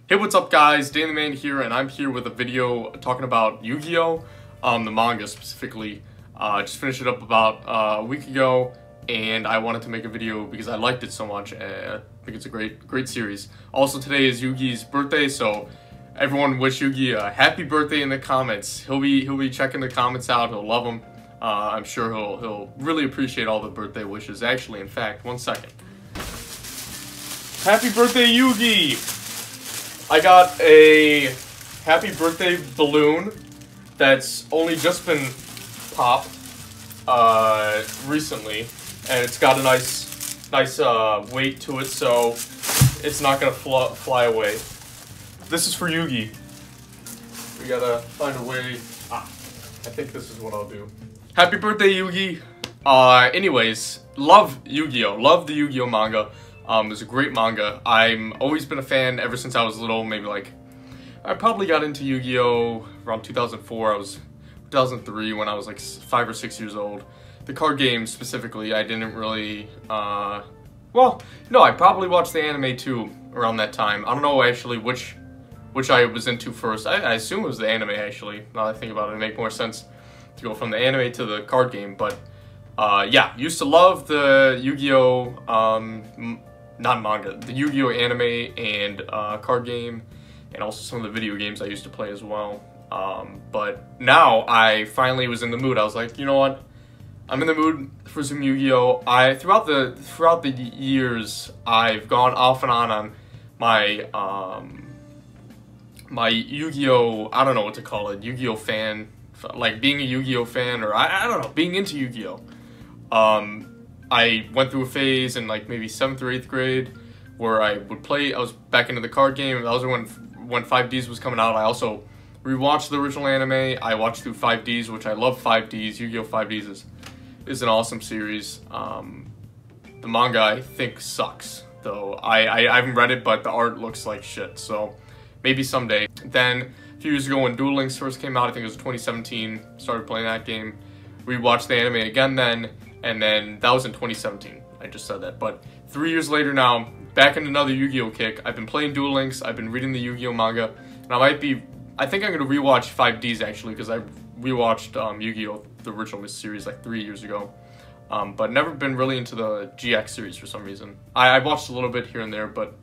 Hey, what's up guys, Dan the Man here, and I'm here with a video talking about Yu-Gi-Oh! The manga specifically. Just finished it up about a week ago, and I wanted to make a video because I liked it so much. I think it's a great series. Also, today is Yugi's birthday, so everyone wish Yugi a happy birthday in the comments. He'll be checking the comments out, he'll love them. I'm sure he'll really appreciate all the birthday wishes. Actually, in fact, one second. Happy birthday, Yugi! I got a happy birthday balloon that's only just been popped recently, and it's got a nice weight to it, so it's not gonna fly away. This is for Yugi. We gotta find a way. I think this is what I'll do. Happy birthday, Yugi! Anyways, love Yu-Gi-Oh! Love the Yu-Gi-Oh! Manga. It's a great manga. I've always been a fan ever since I was little, maybe like, I probably got into Yu-Gi-Oh! Around 2004, 2003 when I was like 5 or 6 years old. The card game specifically, I didn't really, well, no, I probably watched the anime too around that time. I don't know actually which I was into first. I assume it was the anime actually, now that I think about it. It'd make more sense to go from the anime to the card game, but yeah, used to love the Yu-Gi-Oh! Not manga, the Yu-Gi-Oh! Anime and card game, and also some of the video games I used to play as well. But now I finally was in the mood. I was like, you know what? I'm in the mood for some Yu-Gi-Oh! Throughout the years, I've gone off and on my my Yu-Gi-Oh! I don't know what to call it, Yu-Gi-Oh! Fan, like being a Yu-Gi-Oh! Fan, or I don't know, being into Yu-Gi-Oh! I went through a phase in like maybe 7th or 8th grade where I would play. I was back into the card game. That was when 5Ds was coming out. I also rewatched the original anime. I watched through 5Ds, which I love 5Ds. Yu-Gi-Oh! 5Ds is an awesome series. The manga I think sucks, though. I haven't read it, but the art looks like shit. So maybe someday. Then a few years ago when Duel Links first came out, I think it was 2017. Started playing that game. Rewatched the anime again then. And then that was in 2017. I just said that. But 3 years later now, back in another Yu-Gi-Oh! Kick. I've been playing Duel Links. I've been reading the Yu-Gi-Oh! Manga. And I think I'm going to rewatch 5Ds actually, because I rewatched Yu-Gi-Oh! The original series like 3 years ago. But never been really into the GX series for some reason. I watched a little bit here and there, but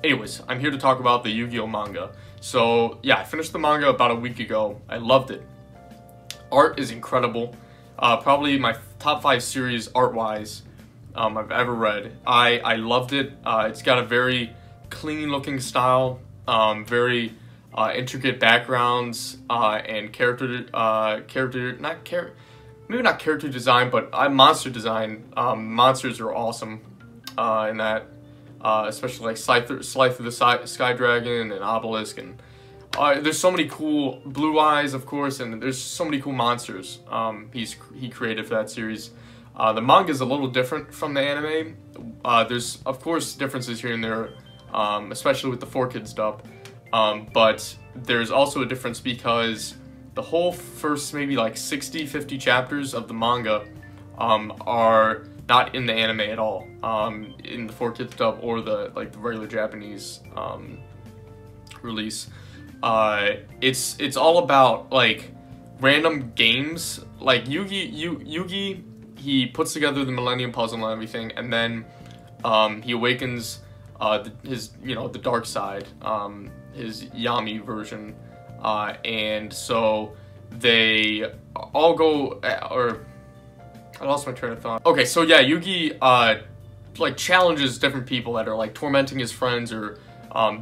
anyways, I'm here to talk about the Yu-Gi-Oh! Manga. So yeah, I finished the manga about a week ago. I loved it. Art is incredible. Probably my top 5 series art-wise I've ever read. I loved it. It's got a very clean-looking style, very intricate backgrounds, and maybe not character design, but monster design. Monsters are awesome in that, especially like Scythe the Sky Dragon and Obelisk, and there's so many cool Blue Eyes, of course, and there's so many cool monsters he created for that series. The manga is a little different from the anime. There's, of course, differences here and there, especially with the 4Kids dub. But there's also a difference because the whole first maybe like 50 chapters of the manga are not in the anime at all, in the 4Kids dub or the regular Japanese release. It's all about like random games. Like Yugi, he puts together the Millennium Puzzle and everything, and then he awakens the dark side, his Yami version, and so they all go or I lost my train of thought. Okay, so yeah, Yugi like challenges different people that are like tormenting his friends or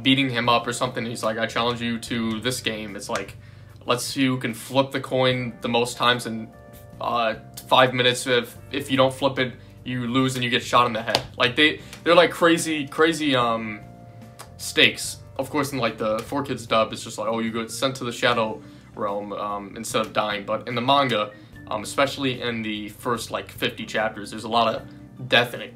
beating him up or something. He's like, I challenge you to this game. It's like, let's see who can flip the coin the most times in 5 minutes. If you don't flip it, you lose and you get shot in the head. Like they're like crazy stakes. Of course, in like the 4Kids dub, it's just like, oh, you get sent to the Shadow Realm instead of dying. But in the manga, especially in the first like 50 chapters, there's a lot of death in it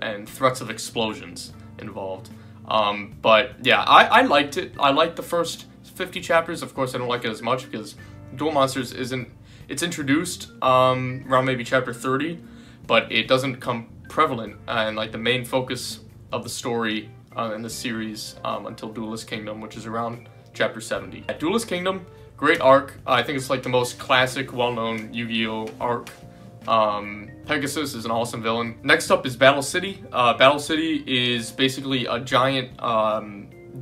and threats of explosions involved. But yeah, I liked it. I liked the first 50 chapters. Of course, I don't like it as much because Duel Monsters it's introduced around maybe chapter 30, but it doesn't come prevalent, and like the main focus of the story in the series until Duelist Kingdom, which is around chapter 70. At Duelist Kingdom, great arc. I think it's like the most classic, well-known Yu-Gi-Oh arc. Pegasus is an awesome villain. Next up is Battle City. Battle City is basically a giant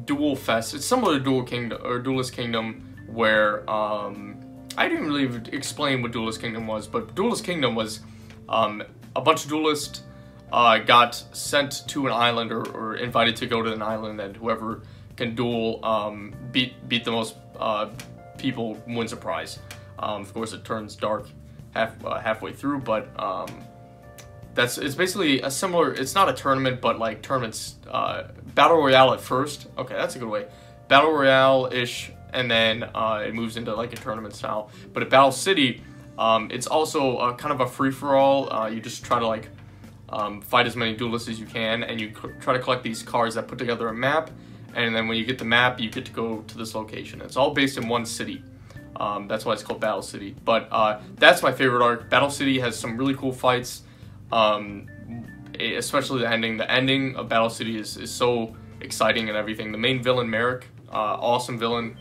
duel fest. It's similar to Duelist Kingdom, where I didn't really explain what Duelist Kingdom was, but Duelist Kingdom was a bunch of duelists got sent to an island or invited to go to an island, and whoever can duel beat the most people wins a prize. Of course, it turns dark halfway through, but it's basically a similar. It's not a tournament, but like tournaments, battle royale at first. Okay, that's a good way. Battle royale-ish, and then it moves into like a tournament style. But at Battle City, it's also kind of a free-for-all. You just try to like fight as many duelists as you can, and you try to collect these cards that put together a map. And then when you get the map, you get to go to this location. It's all based in one city. That's why it's called Battle City. But that's my favorite arc. Battle City has some really cool fights, especially the ending. The ending of Battle City is so exciting and everything. The main villain, Merrick, awesome villain.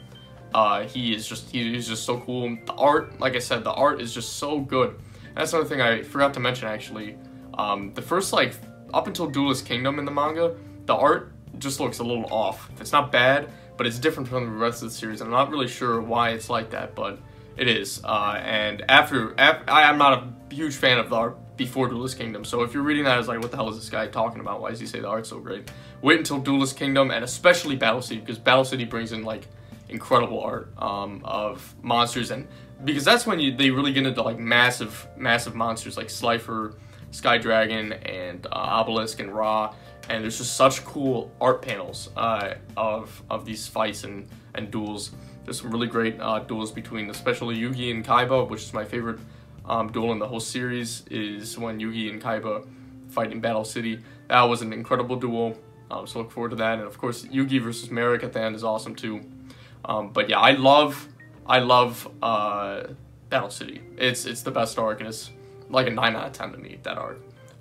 He's just so cool. The art, like I said, the art is just so good. And that's another thing I forgot to mention, actually. The first, like, up until Duelist Kingdom in the manga, the art just looks a little off. It's not bad, but it's different from the rest of the series. I'm not really sure why it's like that, but it is. And I'm not a huge fan of the art before Duelist Kingdom, so if you're reading that as like, what the hell is this guy talking about? Why does he say the art's so great? Wait until Duelist Kingdom, and especially Battle City, because Battle City brings in like incredible art of monsters, and because that's when they really get into like massive monsters like Slifer, Sky Dragon, and Obelisk and Ra. And there's just such cool art panels of these fights and duels. There's some really great duels between, especially Yugi and Kaiba, which is my favorite duel in the whole series, is when Yugi and Kaiba fight in Battle City. That was an incredible duel, so look forward to that. And of course, Yugi versus Merrick at the end is awesome too. But yeah, I love Battle City. It's the best arc, and it's like a 9 out of 10 to me, that arc.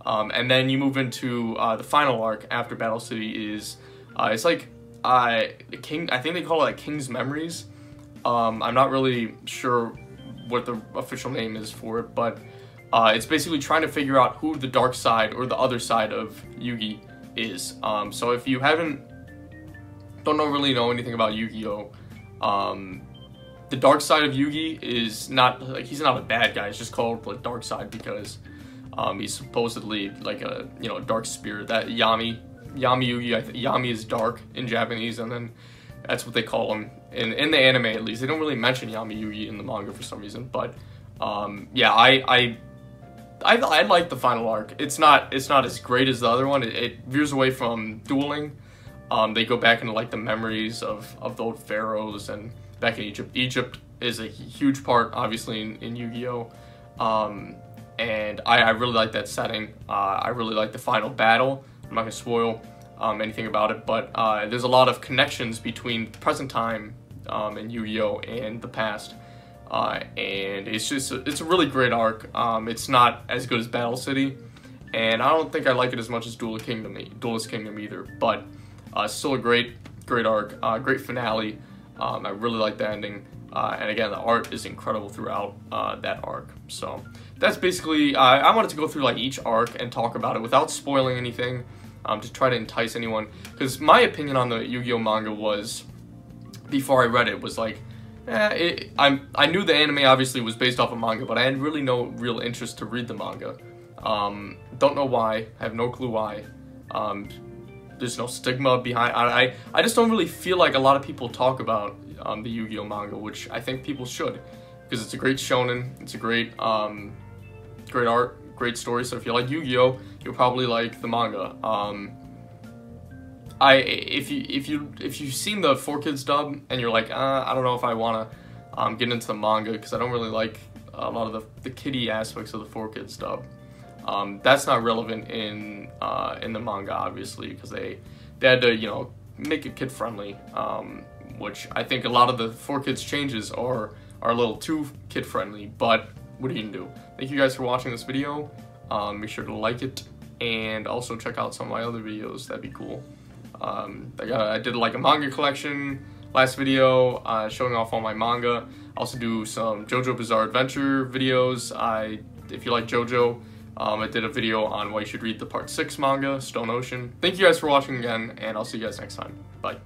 And then you move into the final arc after Battle City is, it's like, I think they call it like King's Memories. I'm not really sure what the official name is for it, but it's basically trying to figure out who the dark side or the other side of Yugi is. So if you don't really know anything about Yu-Gi-Oh, the dark side of Yugi is not, like, he's not a bad guy, it's just called the dark side because he's supposedly like a, dark spirit. That Yami Yugi, Yami is dark in Japanese, and then that's what they call him in the anime, at least. They don't really mention Yami Yugi in the manga for some reason, but yeah, I like the final arc. It's not as great as the other one. It veers away from dueling. They go back into like the memories of the old pharaohs and back in Egypt. Egypt is a huge part, obviously, in Yu-Gi-Oh! And I really like that setting. I really like the final battle. I'm not going to spoil anything about it, but there's a lot of connections between present time in Yu-Gi-Oh! And the past. And it's a really great arc. It's not as good as Battle City, and I don't think I like it as much as Duelist Kingdom either, but still a great arc, great finale. I really like the ending. And again, the art is incredible throughout that arc. So that's basically, I wanted to go through like each arc and talk about it without spoiling anything, to try to entice anyone. Because my opinion on the Yu-Gi-Oh! Manga was, before I read it, was like, I knew the anime obviously was based off of manga, but I had really no real interest to read the manga. Don't know why, I have no clue why. There's no stigma behind. I just don't really feel like a lot of people talk about the Yu-Gi-Oh! Manga, which I think people should, because it's a great shonen. It's a great art, great story. So if you like Yu-Gi-Oh!, you'll probably like the manga. If you've seen the 4Kids dub and you're like, I don't know if I want to get into the manga because I don't really like a lot of the kiddie aspects of the 4Kids dub. That's not relevant in the manga, obviously, because they had to make it kid friendly, which I think a lot of the 4Kids changes are a little too kid friendly. But what are you gonna do? Thank you guys for watching this video. Make sure to like it and also check out some of my other videos. That'd be cool. I did like a manga collection last video, showing off all my manga. I also do some JoJo Bizarre Adventure videos. If you like JoJo, I did a video on why you should read the Part 6 manga, Stone Ocean. Thank you guys for watching again, and I'll see you guys next time. Bye.